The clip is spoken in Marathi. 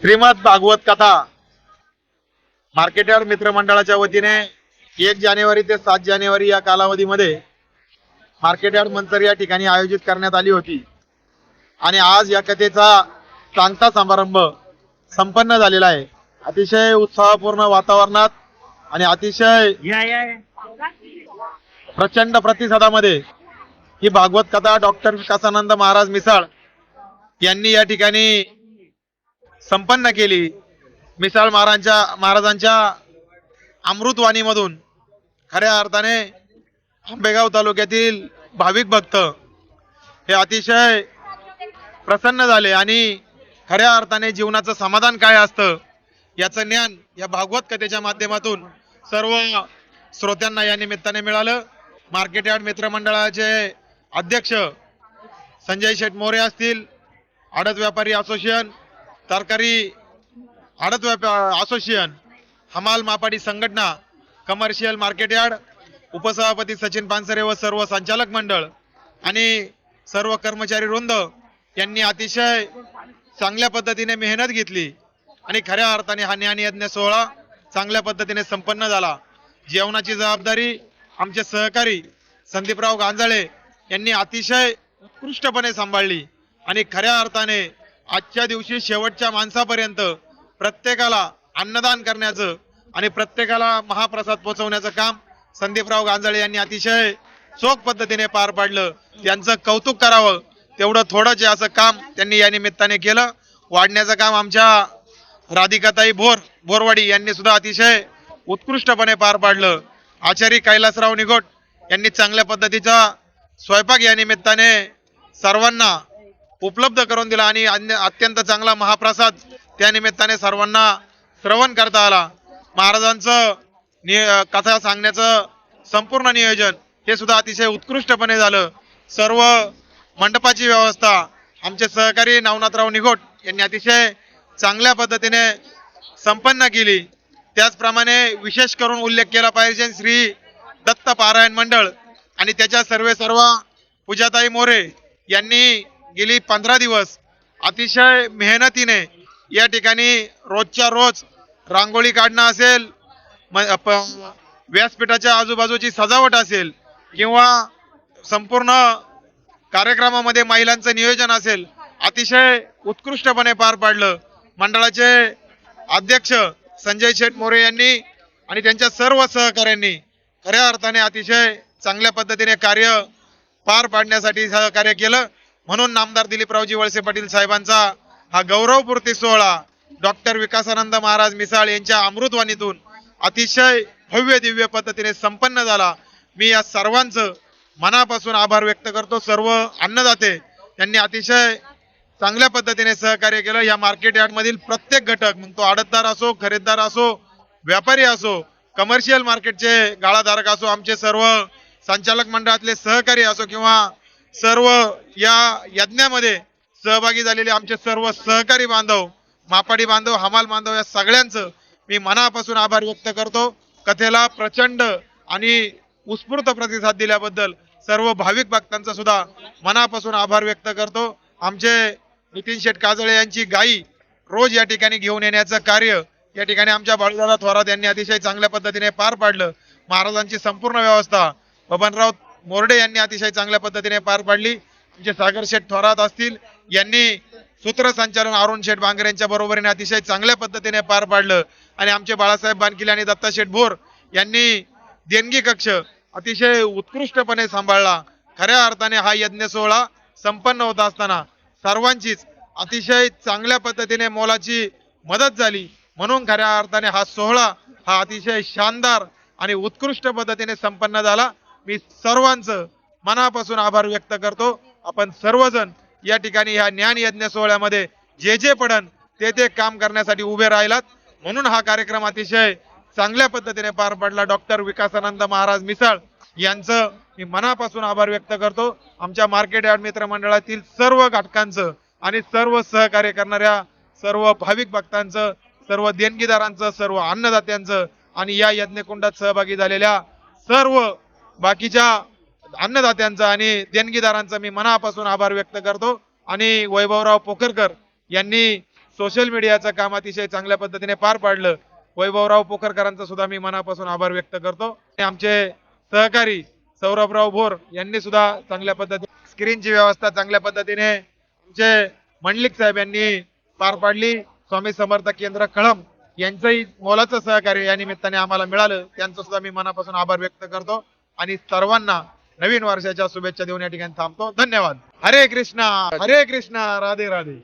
श्रीमद भागवत कथा मार्केटयार्ड मित्रमंडळाच्या वतीने 1 जानेवारी ते 7 जानेवारी या कालावधीमध्ये मार्केटयार्ड मंचर या ठिकाणी आयोजित करण्यात आली होती आणि आज या कथेचा सांगता समारंभ संपन्न झालेला आहे। अतिशय उत्साहपूर्ण वातावरणात आणि अतिशय प्रचंड प्रतिसादामध्ये ही भागवत कथा डॉक्टर विकासानंद महाराज मिसाळ यांनी या ठिकाणी संपन्न केली। मिसाळ महाराजांच्या अमृतवाणीमधून खऱ्या अर्थाने आंबेगाव तालुक्यातील भाविक भक्त हे अतिशय प्रसन्न झाले आणि खऱ्या अर्थाने जीवनाचं समाधान काय असतं याचं ज्ञान या भागवत कथेच्या माध्यमातून सर्व श्रोत्यांना या निमित्ताने मिळालं। मार्केटयार्ड मित्रमंडळाचे अध्यक्ष संजय शेठ मोरे असतील, आडत व्यापारी असोसिएशन, तरकारी आडत असोसिएशन, हमाल मापाडी संघटना, कमर्शियल मार्केटयार्ड, उपसभापती सचिन पानसरे व सर्व संचालक मंडळ आणि सर्व कर्मचारी वृंद यांनी अतिशय चांगल्या पद्धतीने मेहनत घेतली आणि खऱ्या अर्थाने हा ज्ञान यज्ञ सोहळा चांगल्या पद्धतीने संपन्न झाला। जेवणाची जबाबदारी आमचे सहकारी संदीपराव गांजाळे यांनी अतिशय उत्कृष्टपणे सांभाळली आणि खऱ्या अर्थाने आजच्या दिवशी शेवटच्या माणसापर्यंत प्रत्येकाला अन्नदान करण्याचं आणि प्रत्येकाला महाप्रसाद पोहोचवण्याचं काम संदीपराव गांजाळे यांनी अतिशय चोख पद्धतीने पार पाडलं। त्यांचं कौतुक करावं तेवढं थोडंच असं काम त्यांनी या निमित्ताने केलं। वाढण्याचं काम आमच्या राधिकाताई बोरवाडी यांनी सुद्धा अतिशय उत्कृष्टपणे पार पाडलं। आचारी कैलासराव निगोट यांनी चांगल्या पद्धतीचा स्वयंपाक या निमित्ताने सर्वांना उपलब्ध करून दिला आणि अत्यंत चांगला महाप्रसाद त्या निमित्ताने सर्वांना श्रवण करता आला। महाराजांचं कथा सांगण्याचं संपूर्ण नियोजन हे सुद्धा अतिशय उत्कृष्टपणे झालं। सर्व मंडपाची व्यवस्था आमचे सहकारी नवनाथराव निगोट यांनी अतिशय चांगल्या पद्धतीने संपन्न केली। त्याचप्रमाणे विशेष करून उल्लेख केला पाहिजे श्री दत्त पारायण मंडळ आणि त्याच्या सर्व पूजाताई मोरे यांनी गेली 15 दिवस अतिशय मेहनतीने या ठिकाणी रोजच्या रोज रांगोळी काढणं असेल, व्यासपीठाच्या आजूबाजूची सजावट असेल किंवा संपूर्ण कार्यक्रमामध्ये महिलांचं नियोजन असेल, अतिशय उत्कृष्टपणे पार पाडलं। मंडळाचे अध्यक्ष संजय शेठ मोरे यांनी आणि त्यांच्या सर्व सहकाऱ्यांनी खऱ्या अर्थाने अतिशय चांगल्या पद्धतीने कार्य पार पाडण्यासाठी सहकार्य केलं। म्हणून नामदार दिलीपरावजी वळसे पाटील साहेबांचा हा गौरवपूर्ती सोहळा डॉक्टर विकासानंद महाराज मिसाळ यांच्या अमृतवाणीतून अतिशय भव्य दिव्य पद्धतीने संपन्न झाला। मी या सर्वांचं मनापासून आभार व्यक्त करतो। सर्व अन्नदाते यांनी अतिशय चांगल्या पद्धतीने सहकार्य केलं। या मार्केट यार्ड मधील प्रत्येक घटक, मग तो आडतदार असो, खरेदीदार असो, व्यापारी असो, कमर्शियल मार्केटचे गाळाधारक असो, आमचे सर्व संचालक मंडळातले सहकारी असो किंवा सर्व या यज्ञामध्ये सहभागी झालेले आमचे सर्व सहकारी बांधव, मापाडी बांधव, हमाल बांधव या सगळ्यांचं मी मनापासून आभार व्यक्त करतो। कथेला प्रचंड आणि उत्स्फूर्त प्रतिसाद दिल्याबद्दल सर्व भाविक भक्तांचा सुद्धा मनापासून आभार व्यक्त करतो। आमचे नितीन शेठ काजळे यांची गाई रोज या ठिकाणी घेऊन येण्याचं कार्य या ठिकाणी आमच्या बाळूदादा थोरात यांनी अतिशय चांगल्या पद्धतीने पार पाडलं। महाराजांची संपूर्ण व्यवस्था बबनराव मोरडे यांनी अतिशय चांगल्या पद्धतीने पार पाडली। आमचे सागर शेठ थोरात असतील यांनी सूत्रसंचालन अरुण शेठ बांगर यांच्या बरोबरीने अतिशय चांगल्या पद्धतीने पार पाडलं आणि आमचे बाळासाहेब बानकिले आणि दत्ता शेठ भोर यांनी देणगी कक्ष अतिशय उत्कृष्टपणे सांभाळला। खऱ्या अर्थाने हा यज्ञ सोहळा संपन्न होत असताना सर्वांचीच अतिशय चांगल्या पद्धतीने मोलाची मदत झाली। म्हणून खऱ्या अर्थाने हा सोहळा हा अतिशय शानदार आणि उत्कृष्ट पद्धतीने संपन्न झाला। मी सर्वांचं मनापासून आभार व्यक्त करतो। आपण सर्वजण या ठिकाणी ह्या ज्ञान यज्ञ सोहळ्यामध्ये जे पडन ते काम करण्यासाठी उभे राहिलात, म्हणून हा कार्यक्रम अतिशय चांगल्या पद्धतीने पार पडला। डॉक्टर विकासानंद महाराज मिसाळ यांचं मी मनापासून आभार व्यक्त करतो। आमच्या मार्केट यार्ड मित्र मंडळातील सर्व घटकांचं आणि सर्व सहकार्य करणाऱ्या सर्व भाविक भक्तांचं, सर्व देणगीदारांचं, सर्व अन्नदात्यांचं आणि या यज्ञकुंडात सहभागी झालेल्या सर्व बाकीच्या अन्नदात्यांचं आणि देणगीदारांचं मी मनापासून आभार व्यक्त करतो। आणि वैभवराव पोखरकर यांनी सोशल मीडियाचं काम अतिशय चांगल्या पद्धतीने पार पाडलं. वैभवराव पोखरकरांचा सुद्धा मी मनापासून आभार व्यक्त करतो. आणि आमचे सहकारी सौरभराव भोर यांनी सुद्धा चांगल्या पद्धतीने स्क्रीनची व्यवस्था चांगल्या पद्धतीने आमचे मंडलिक साहेब यांनी पार पाडली. स्वामी समर्थ केंद्र कळंब यांचंही मोलाचं सहकार्य या निमित्ताने आम्हाला मिळालं. त्यांचं सुद्धा मी मनापासून आभार व्यक्त करतो आणि सर्वांना नवीन वर्षाच्या शुभेच्छा देऊन या ठिकाणी थांबतो. धन्यवाद. हरे कृष्णा राधे राधे.